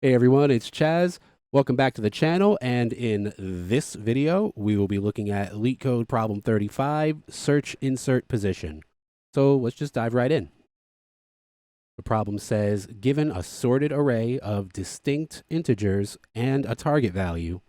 Hey everyone, it's Chaz. Welcome back to the channel, and in this video, we will be looking at LeetCode problem 35, search insert position. So let's just dive right in. The problem says, given a sorted array of distinct integers and a target value,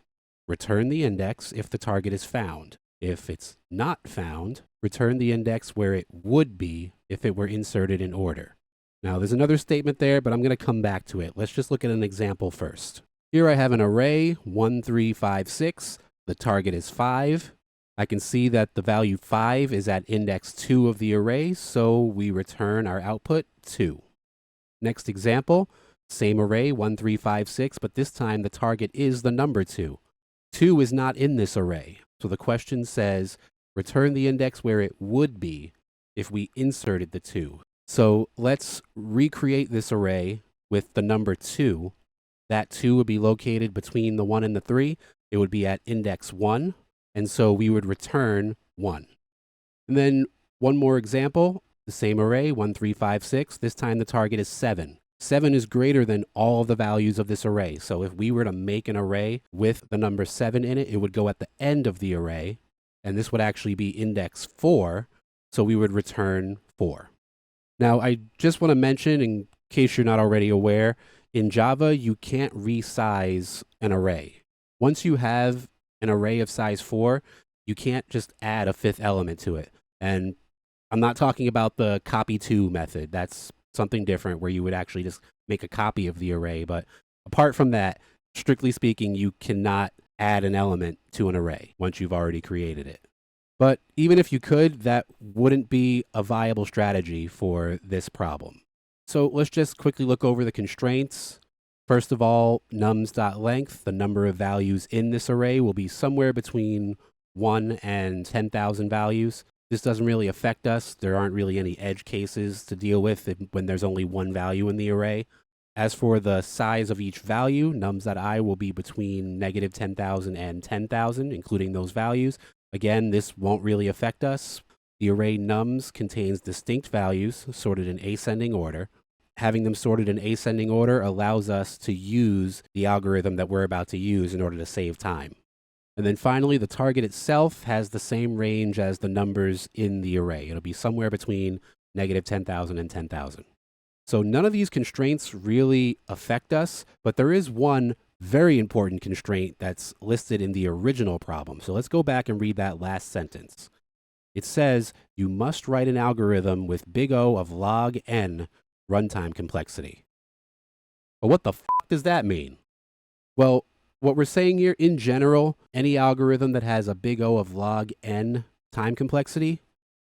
return the index if the target is found. If it's not found, return the index where it would be if it were inserted in order. Now, there's another statement there, but I'm going to come back to it. Let's just look at an example first. Here I have an array, 1, 3, 5, 6. The target is 5. I can see that the value 5 is at index 2 of the array, so we return our output 2. Next example, same array, 1, 3, 5, 6, but this time the target is the number 2. 2 is not in this array, so the question says, return the index where it would be if we inserted the 2. So let's recreate this array with the number 2. That 2 would be located between the 1 and the 3. It would be at index 1, and so we would return 1. And then one more example, the same array, 1, 3, 5, 6. This time the target is 7. 7 is greater than all of the values of this array. So if we were to make an array with the number 7 in it, it would go at the end of the array, and this would actually be index 4, so we would return 4. Now, I just want to mention, in case you're not already aware, in Java, you can't resize an array. Once you have an array of size 4, you can't just add a 5th element to it. And I'm not talking about the copy to method. That's something different where you would actually just make a copy of the array. But apart from that, strictly speaking, you cannot add an element to an array once you've already created it. But even if you could, that wouldn't be a viable strategy for this problem. So let's just quickly look over the constraints. First of all, nums.length, the number of values in this array, will be somewhere between 1 and 10,000 values. This doesn't really affect us. There aren't really any edge cases to deal with when there's only one value in the array. As for the size of each value, nums.I will be between negative 10,000 and 10,000, including those values. Again, this won't really affect us. The array nums contains distinct values sorted in ascending order. Having them sorted in ascending order allows us to use the algorithm that we're about to use in order to save time. And then finally, the target itself has the same range as the numbers in the array. It'll be somewhere between negative 10,000 and 10,000. So none of these constraints really affect us, but there is one very important constraint that's listed in the original problem. So let's go back and read that last sentence. It says, you must write an algorithm with big O of log n runtime complexity. But what the fuck does that mean? Well, what we're saying here, in general, any algorithm that has a big O of log n time complexity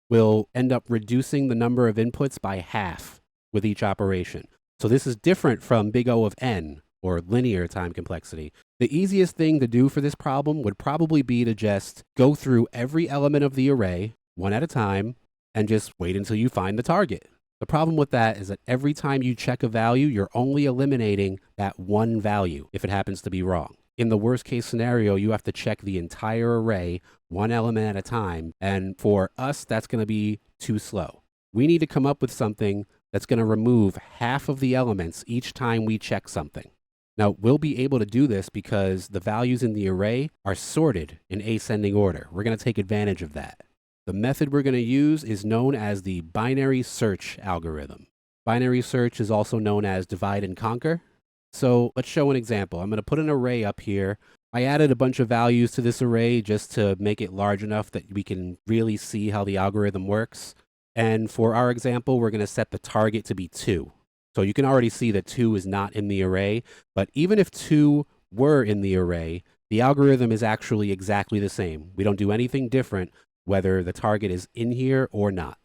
will end up reducing the number of inputs by half with each operation. So this is different from big O of n, or linear time complexity. The easiest thing to do for this problem would probably be to just go through every element of the array, one at a time, and just wait until you find the target. The problem with that is that every time you check a value, you're only eliminating that one value if it happens to be wrong. In the worst case scenario, you have to check the entire array, one element at a time, and for us, that's going to be too slow. We need to come up with something that's going to remove half of the elements each time we check something. Now, we'll be able to do this because the values in the array are sorted in ascending order. We're going to take advantage of that. The method we're going to use is known as the binary search algorithm. Binary search is also known as divide and conquer. So let's show an example. I'm going to put an array up here. I added a bunch of values to this array just to make it large enough that we can really see how the algorithm works. And for our example, we're going to set the target to be 2. So you can already see that 2 is not in the array, but even if 2 were in the array, the algorithm is actually exactly the same. We don't do anything different whether the target is in here or not.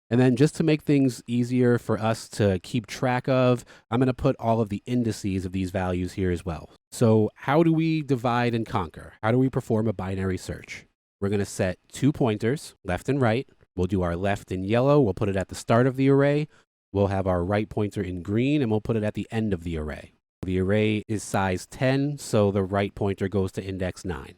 And then just to make things easier for us to keep track of, I'm going to put all of the indices of these values here as well. So how do we divide and conquer? How do we perform a binary search? We're going to set 2 pointers, left and right. We'll do our left in yellow. We'll put it at the start of the array. We'll have our right pointer in green, and we'll put it at the end of the array. The array is size 10, so the right pointer goes to index 9.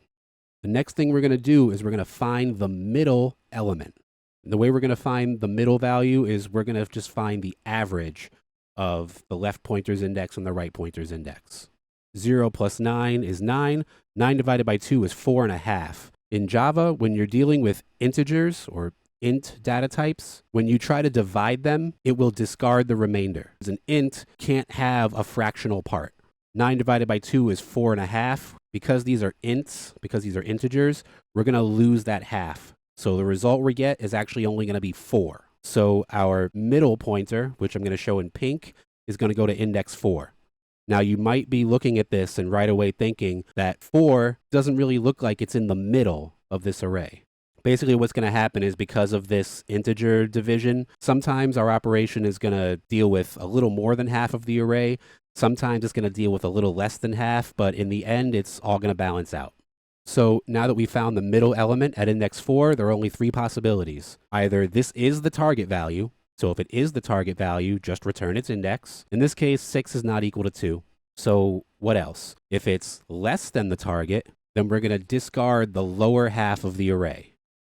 The next thing we're going to do is we're going to find the middle element. And the way we're going to find the middle value is we're going to just find the average of the left pointer's index and the right pointer's index. 0 plus 9 is 9. 9 divided by 2 is 4.5. In Java, when you're dealing with integers or int data types, when you try to divide them, it will discard the remainder. An int can't have a fractional part. 9 divided by 2 is 4.5. Because these are ints, because these are integers, we're going to lose that half. So the result we get is actually only going to be 4. So our middle pointer, which I'm going to show in pink, is going to go to index 4. Now you might be looking at this and right away thinking that 4 doesn't really look like it's in the middle of this array. Basically what's going to happen is because of this integer division, sometimes our operation is going to deal with a little more than half of the array. Sometimes it's going to deal with a little less than half, but in the end, it's all going to balance out. So now that we found the middle element at index 4, there are only 3 possibilities. Either this is the target value. So if it is the target value, just return its index. In this case, 6 is not equal to 2. So what else? If it's less than the target, then we're going to discard the lower half of the array.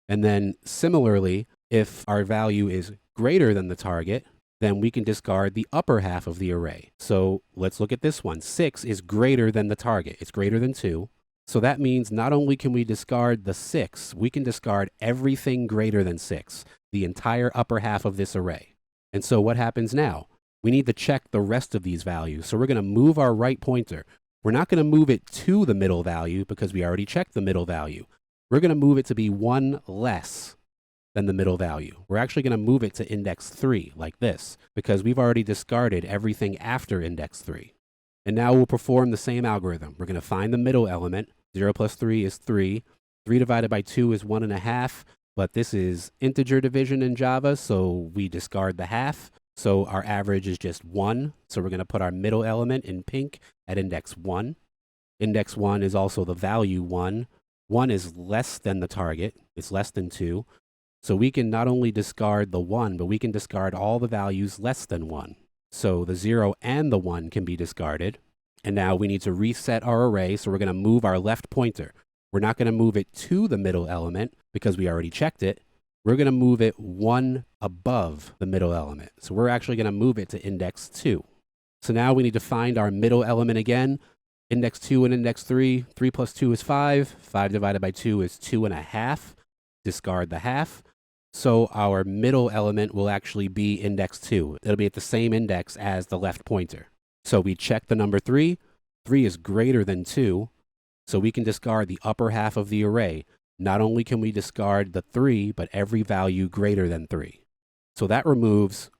And then similarly, if our value is greater than the target, then we can discard the upper half of the array. So let's look at this one. 6 is greater than the target. It's greater than 2. So that means not only can we discard the 6, we can discard everything greater than 6, the entire upper half of this array. And so what happens now? We need to check the rest of these values. So we're going to move our right pointer. We're not going to move it to the middle value because we already checked the middle value. We're going to move it to be 1 less than the middle value. We're actually going to move it to index 3 like this because we've already discarded everything after index 3. And now we'll perform the same algorithm. We're going to find the middle element. 0 plus 3 is 3. 3 divided by 2 is 1.5. But this is integer division in Java, so we discard the half. So our average is just 1. So we're going to put our middle element in pink at index 1. Index 1 is also the value 1. 1 is less than the target. It's less than 2. So we can not only discard the 1, but we can discard all the values less than 1. So the 0 and the 1 can be discarded. And now we need to reset our array, so we're going to move our left pointer. We're not going to move it to the middle element because we already checked it. We're going to move it 1 above the middle element. So we're actually going to move it to index 2. So now we need to find our middle element again. Index 2 and index 3. 3 plus 2 is 5. 5 divided by 2 is 2.5. Discard the half. So our middle element will actually be index 2. It'll be at the same index as the left pointer. So we check the number 3. 3 is greater than 2. So we can discard the upper half of the array. Not only can we discard the 3, but every value greater than 3. So that removes,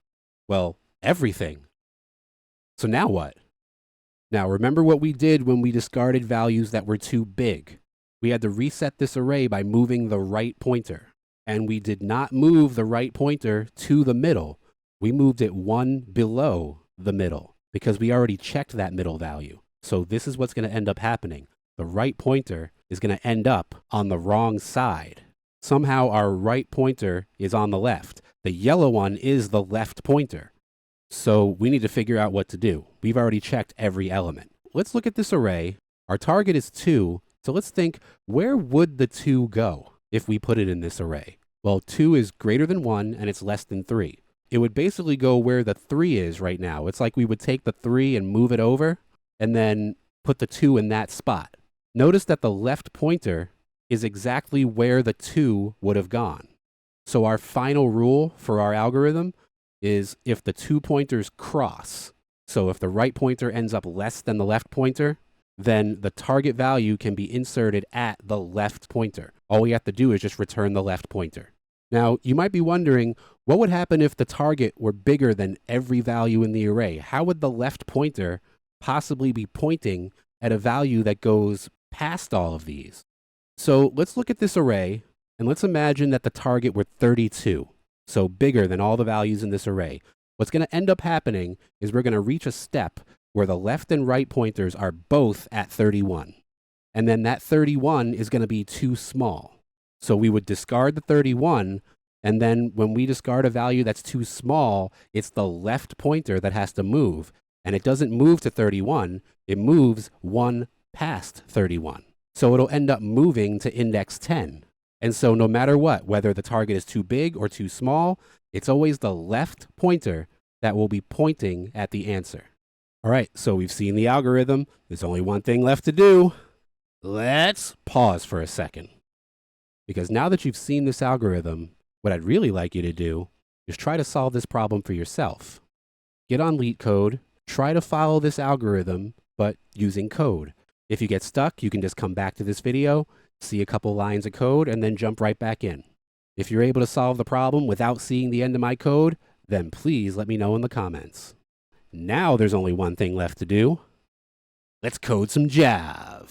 well, everything. So now what? Now remember what we did when we discarded values that were too big. We had to reset this array by moving the right pointer. And we did not move the right pointer to the middle. We moved it 1 below the middle because we already checked that middle value. So this is what's going to end up happening. The right pointer is going to end up on the wrong side. Somehow our right pointer is on the left. The yellow one is the left pointer. So we need to figure out what to do. We've already checked every element. Let's look at this array. Our target is 2. So let's think, where would the 2 go if we put it in this array? Well, 2 is greater than 1 and it's less than 3. It would basically go where the 3 is right now. It's like we would take the 3 and move it over and then put the 2 in that spot. Notice that the left pointer is exactly where the 2 would have gone. So our final rule for our algorithm is if the 2 pointers cross, so if the right pointer ends up less than the left pointer, then the target value can be inserted at the left pointer. All we have to do is just return the left pointer. Now, you might be wondering, what would happen if the target were bigger than every value in the array? How would the left pointer possibly be pointing at a value that goes past all of these? So let's look at this array, and let's imagine that the target were 32, so bigger than all the values in this array. What's going to end up happening is we're going to reach a step where the left and right pointers are both at 31. And then that 31 is going to be too small. So we would discard the 31, and then when we discard a value that's too small, it's the left pointer that has to move. And it doesn't move to 31, it moves 1 past 31. So it'll end up moving to index 10. And so no matter what, whether the target is too big or too small, it's always the left pointer that will be pointing at the answer. All right, so we've seen the algorithm. There's only one thing left to do. Let's pause for a second. Because now that you've seen this algorithm, what I'd really like you to do is try to solve this problem for yourself. Get on LeetCode, try to follow this algorithm, but using code. If you get stuck, you can just come back to this video, see a couple lines of code, and then jump right back in. If you're able to solve the problem without seeing the end of my code, then please let me know in the comments. Now there's only one thing left to do. Let's code some Java.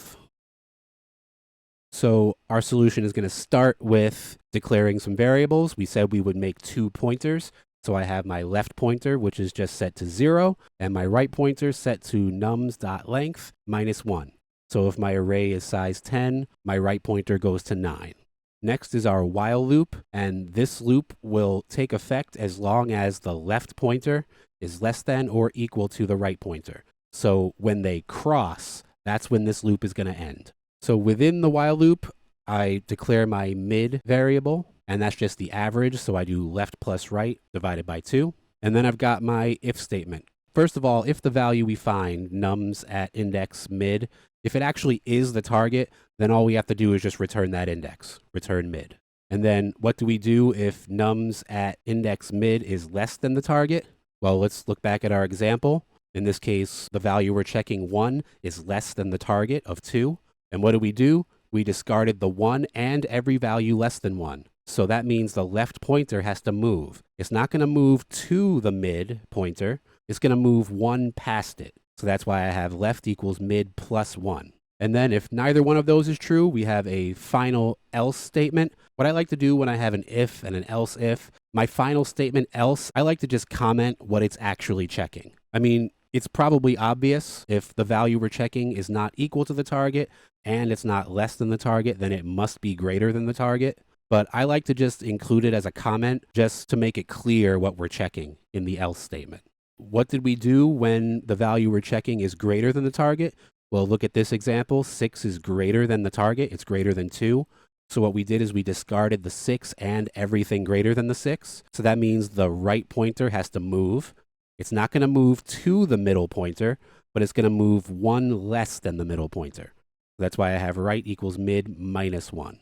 So our solution is going to start with declaring some variables. We said we would make 2 pointers. So I have my left pointer, which is just set to 0, and my right pointer set to nums.length -1. So if my array is size 10, my right pointer goes to 9. Next is our while loop, and this loop will take effect as long as the left pointer is less than or equal to the right pointer. So when they cross, that's when this loop is going to end. So within the while loop, I declare my mid variable, and that's just the average. So I do left plus right divided by 2. And then I've got my if statement. First of all, if the value we find, nums at index mid, if it actually is the target, then all we have to do is just return that index, return mid. And then what do we do if nums at index mid is less than the target? Well, let's look back at our example. In this case, the value we're checking 1 is less than the target of 2. And what do? We discarded the 1 and every value less than 1. So that means the left pointer has to move. It's not going to move to the mid pointer. It's going to move 1 past it. So that's why I have left equals mid plus 1. And then if neither one of those is true, we have a final else statement. What I like to do when I have an if and an else if, my final statement else, I like to just comment what it's actually checking. I mean, it's probably obvious if the value we're checking is not equal to the target and it's not less than the target, then it must be greater than the target. But I like to just include it as a comment just to make it clear what we're checking in the else statement. What did we do when the value we're checking is greater than the target? Well, look at this example. 6 is greater than the target. It's greater than 2. So what we did is we discarded the 6 and everything greater than the 6. So that means the right pointer has to move. It's not going to move to the middle pointer, but it's going to move 1 less than the middle pointer. That's why I have right equals mid -1.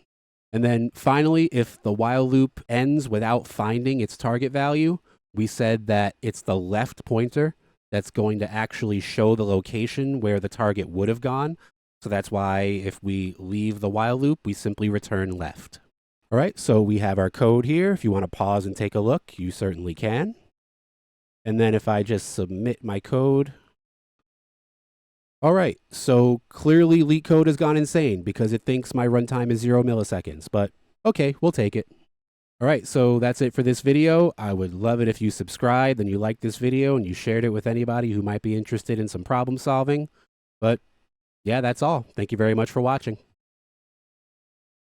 And then finally, if the while loop ends without finding its target value, we said that it's the left pointer that's going to actually show the location where the target would have gone. So that's why if we leave the while loop, we simply return left. All right, so we have our code here. If you want to pause and take a look, you certainly can. And then if I just submit my code. All right, so clearly LeetCode has gone insane because it thinks my runtime is 0 milliseconds, but okay, we'll take it. All right, so that's it for this video. I would love it if you subscribed and you liked this video and you shared it with anybody who might be interested in some problem solving. But yeah, that's all. Thank you very much for watching.